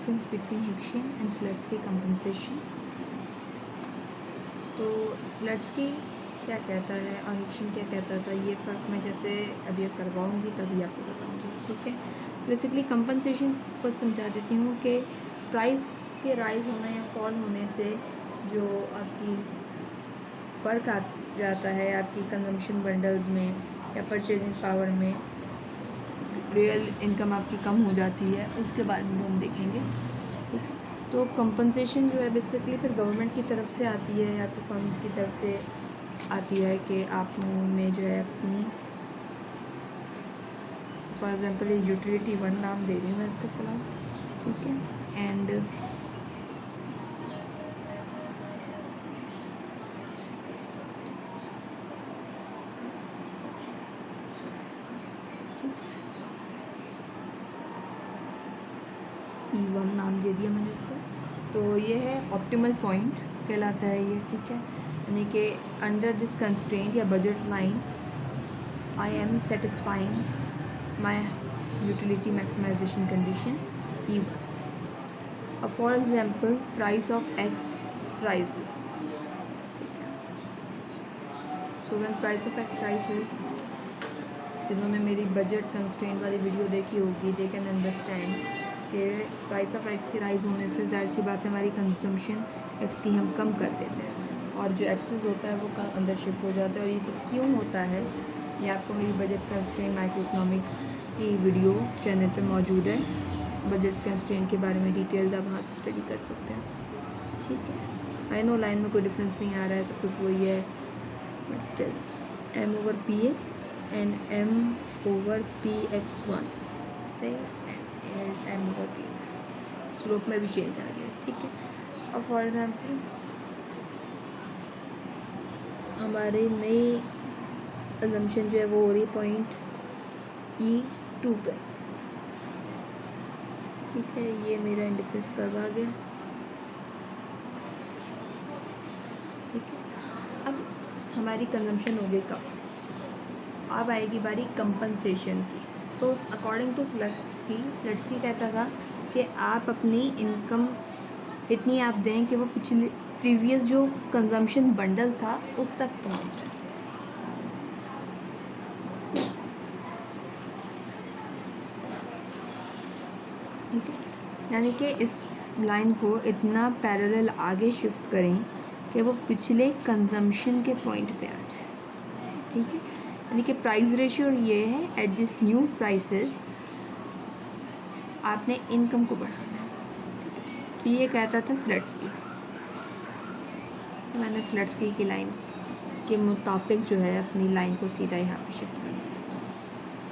Difference between Hicksian and Slutsky compensation. तो Slutsky क्या कहता है और हेक्सियन क्या कहता था, ये फ़र्क मैं जैसे अभी करवाऊँगी तभी आपको बताऊँगी, ठीक है। बेसिकली कंपनसेशन को समझा देती हूँ कि प्राइस के राइज होने या फॉल होने से जो आपकी फ़र्क आ जाता है आपकी कंजम्पशन बंडल्स में या परचेजिंग पावर में, रियल इनकम आपकी कम हो जाती है, उसके बारे में हम देखेंगे, ठीक है। तो कंपनसेशन जो है बेसिकली फिर गवर्नमेंट की तरफ से आती है या तो फर्म्स की तरफ से आती है कि आपने जो है अपनी, फॉर एग्जांपल यूटिलिटी 1 नाम दे रही हूँ मैं इसको फ़िलहाल, ठीक है। एंड E1 नाम दे दिया मैंने इसको। तो ये है ऑप्टिमल पॉइंट कहलाता है ये, ठीक है। यानी कि अंडर दिस कंस्ट्रेंट या budget line I am satisfying my utility maximization condition E1। For example price of X rises, so when price of X rises, जिन्होंने मेरी बजट कंस्ट्रेंट वाली वीडियो देखी होगी दे कैन अंडरस्टैंड कि price of X की rise होने से जाहिर सी बात है हमारी कंजम्पशन एक्स की हम कम कर देते हैं और जो एक्सेस होता है वो अंदर शिफ्ट हो जाता है। और ये सब क्यों होता है ये आपको मेरी बजट कंस्ट्रेंट माइक्रो इकोनॉमिक्स की वीडियो चैनल पे मौजूद है। बजट कंस्ट्रेंट के बारे में डिटेल्स आप वहाँ से स्टडी कर सकते हैं, ठीक है। आई नो लाइन में कोई डिफरेंस नहीं आ रहा है, सब कुछ वही है, but still m over px and m over px1 से m over p स्लोप में भी चेंज आ गया, ठीक है। अब फॉर एग्जाम्पल हमारी नई अजम्पशन जो है वो हो रही पॉइंट E2 पे, ठीक है। ये मेरा इंडिफरेंस करवा गया, ठीक है। अब हमारी कंजम्पशन हो गई कम, अब आएगी बारी कंपनसेशन की। तो अकॉर्डिंग टू स्लट्सकी कहता था कि आप अपनी इनकम इतनी आप दें कि वो पिछले प्रीवियस जो कंजम्पशन बंडल था उस तक पहुंच जाए, ठीक है। यानी कि इस लाइन को इतना पैरेलल आगे शिफ्ट करें कि वो पिछले कंजम्पशन के पॉइंट पे आ जाए, ठीक है। यानी कि प्राइस रेशियो ये है एट दिस न्यू प्राइसेस आपने इनकम को बढ़ाना है, तो ये कहता था स्लट्सकी। मैंने स्लट्सकी की लाइन के मुताबिक जो है अपनी लाइन को सीधा यहाँ पे शिफ्ट कर दिया,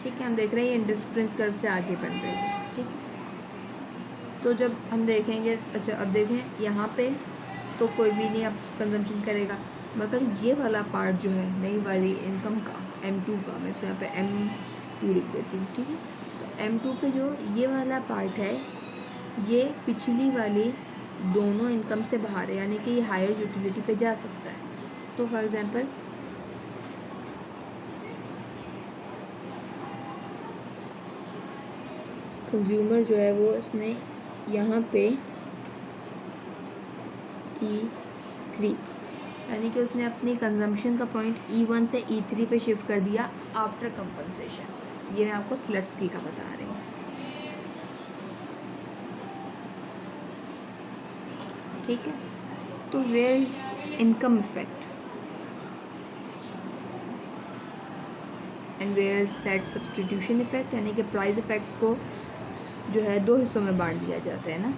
ठीक है। हम देख रहे हैं ये इंडिफरेंस कर्व से आगे बढ़ रही है, ठीक है। तो जब हम देखेंगे, अच्छा अब देखें यहाँ पे तो कोई भी नहीं अब कंजम्पशन करेगा, मगर ये वाला पार्ट जो है नई वाली इनकम का M2 का, मैं इसको यहाँ पे M2 लिख देती हूँ, ठीक है। तो M2 पे जो ये वाला पार्ट है ये पिछली वाली दोनों इनकम से बाहर है, यानी कि ये हायर यूटिलिटी पे जा सकता है। तो फॉर एग्जांपल कंज्यूमर जो है वो उसने यहाँ पे E3 यानी कि उसने अपनी कंजम्पशन का पॉइंट E1 से E3 पे शिफ्ट कर दिया आफ्टर कंपनसेशन। ये मैं आपको स्लट्सकी का बता रही हूँ, ठीक है। तो where is income effect and where is that substitution effect, यानी कि प्राइस इफेक्ट्स को जो है दो हिस्सों में बांट दिया जाता है ना।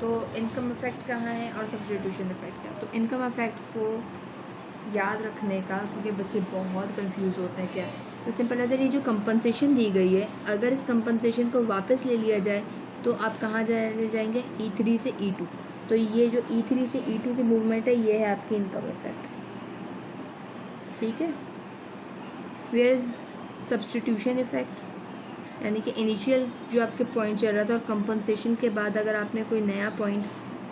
तो इनकम इफेक्ट कहाँ है और सब्सटीट्यूशन इफेक्ट क्या। तो इनकम इफेक्ट को याद रखने का, क्योंकि बच्चे बहुत कंफ्यूज होते हैं क्या, तो सिंपल है, ये जो कंपनसेशन दी गई है अगर इस कंपनसेशन को वापस ले लिया जाए तो आप कहाँ जाएंगे E3 से E2। तो ये जो E3 से E2 की मूवमेंट है ये है आपकी इनकम इफेक्ट, ठीक है। वेयर इज सब्सटीट्यूशन इफेक्ट, यानी कि इनिशियल जो आपके पॉइंट चल रहा था और कंपनसेशन के बाद अगर आपने कोई नया पॉइंट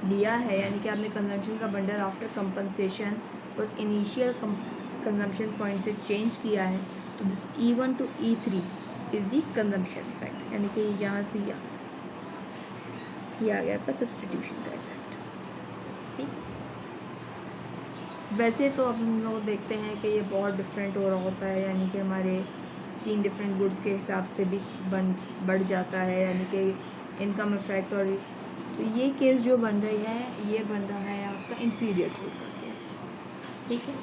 लिया है, यानी कि आपने कंजम्पशन का बंडल आफ्टर कंपनसेशन उस इनिशियल कंजम्पशन पॉइंट से चेंज किया है, तो this E1 to E3 is the consumption effect, यानी कि यहाँ से यहाँ, ये आ गया आपका सब्सटीट्यूशन का इफेक्ट। ठीक, वैसे तो अब हम लोग देखते हैं कि ये बहुत डिफरेंट हो रहा होता है, यानी कि हमारे 3 डिफरेंट गुड्स के हिसाब से भी बढ़ जाता है, यानी कि इनकम इफेक्ट। और तो ये केस जो बन रही है, ये बन रहा है आपका इंफीरियर गुड का केस। ठीक है,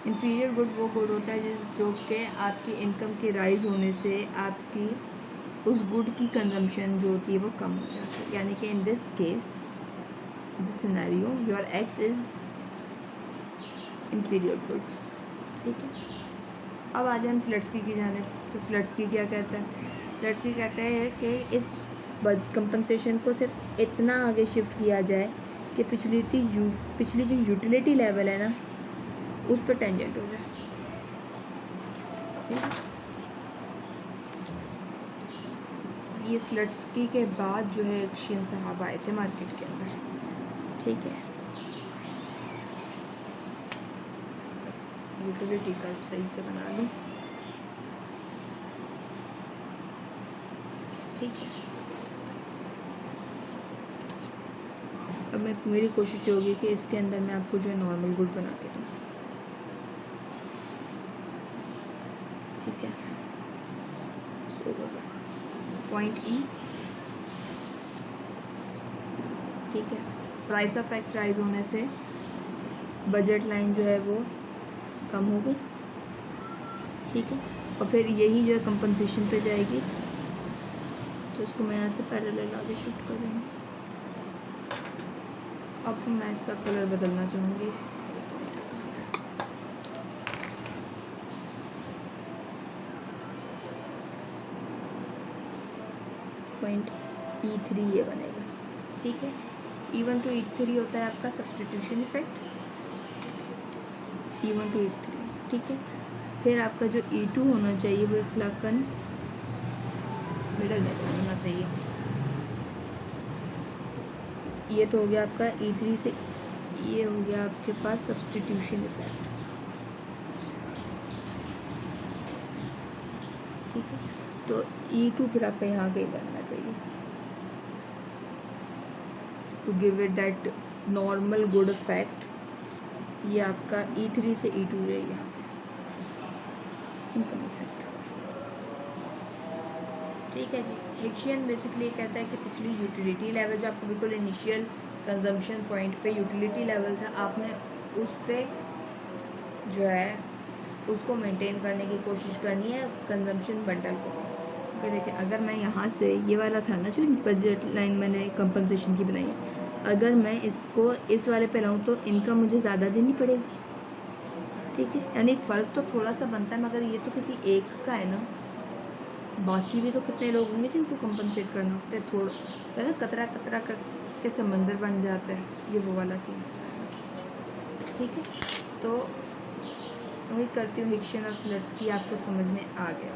इंफीरियर गुड वो गुड होता है जो कि आपकी इनकम के राइज होने से आपकी उस गुड की कंजम्पशन जो होती है वो कम हो जाती है, यानी कि in this case, this scenario, your x is inferior good. ठीक है, अब आ जाए हम स्लट्सकी की जानिब। तो स्लट्सकी क्या कहता है? स्लट्सकी कहता है कि इस कंपनसेशन को सिर्फ इतना आगे शिफ्ट किया जाए कि पिछली जो यूटिलिटी लेवल है ना, उस पर टेंजेंट हो जाए। ये स्लट्सकी के बाद जो है एक्शियन साहब आए थे मार्केट के अंदर। ठीक है, यूटिलिटी कर्व सही से बना लूँ। ठीक है, अब मेरी कोशिश होगी कि इसके अंदर मैं आपको जो है नॉर्मल गुड बना के दूँ। ठीक है, सो पॉइंट ई। ठीक है, प्राइस ऑफ एक्स राइज होने से बजट लाइन जो है वो कम हो गई। ठीक है, और फिर यही जो है कंपनसेशन पे जाएगी, तो इसको मैं यहाँ से पैरेलल आगे शिफ्ट कर रही हूँ। अब मैं इसका कलर बदलना चाहूँगी। पॉइंट E3 ये बनेगा। ठीक है, E1 to E3 होता है आपका substitution effect, E1 to E3। ठीक है, फिर आपका जो E2 होना चाहिए वो इखलाकन मिडल में होना चाहिए। ये तो हो गया आपका E3 से, ये हो गया आपके पास सब्सटीट्यूशन इफेक्ट। ठीक है, तो E2 फिर आपका यहाँ कहीं बनना चाहिए to give it that normal good effect. ये आपका E3 से E2 है यहाँ पे इनकम इफेक्ट। ठीक है जी, एक्शियन बेसिकली कहता है कि पिछली यूटिलिटी लेवल जो आपको बिल्कुल इनिशियल कंजम्पशन पॉइंट पे यूटिलिटी लेवल था, आपने उस पर जो है उसको मेंटेन करने की कोशिश करनी है कंजम्पशन बंडल को। तो देखिए, अगर मैं यहाँ से ये वाला था ना जो बजट लाइन मैंने कंपनसेशन की बनाई है, अगर मैं इसको इस वाले पे लाऊँ तो इनकम मुझे ज़्यादा देनी पड़ेगी। ठीक है, यानी फ़र्क तो थोड़ा सा बनता है, मगर ये तो किसी एक का है ना, बाकी भी तो कितने लोग होंगे जिनको कंपनसेट करना होता है। थोड़ा है ना, कतरा कतरा करके समंदर बन जाता है, ये वो वाला सीन। ठीक है, तो वही करती हूँ एक्शियन ऑफ स्लट्सकी आपको समझ में आ गया।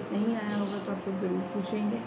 नहीं आया होगा तो आप लोग ज़रूर पूछेंगे।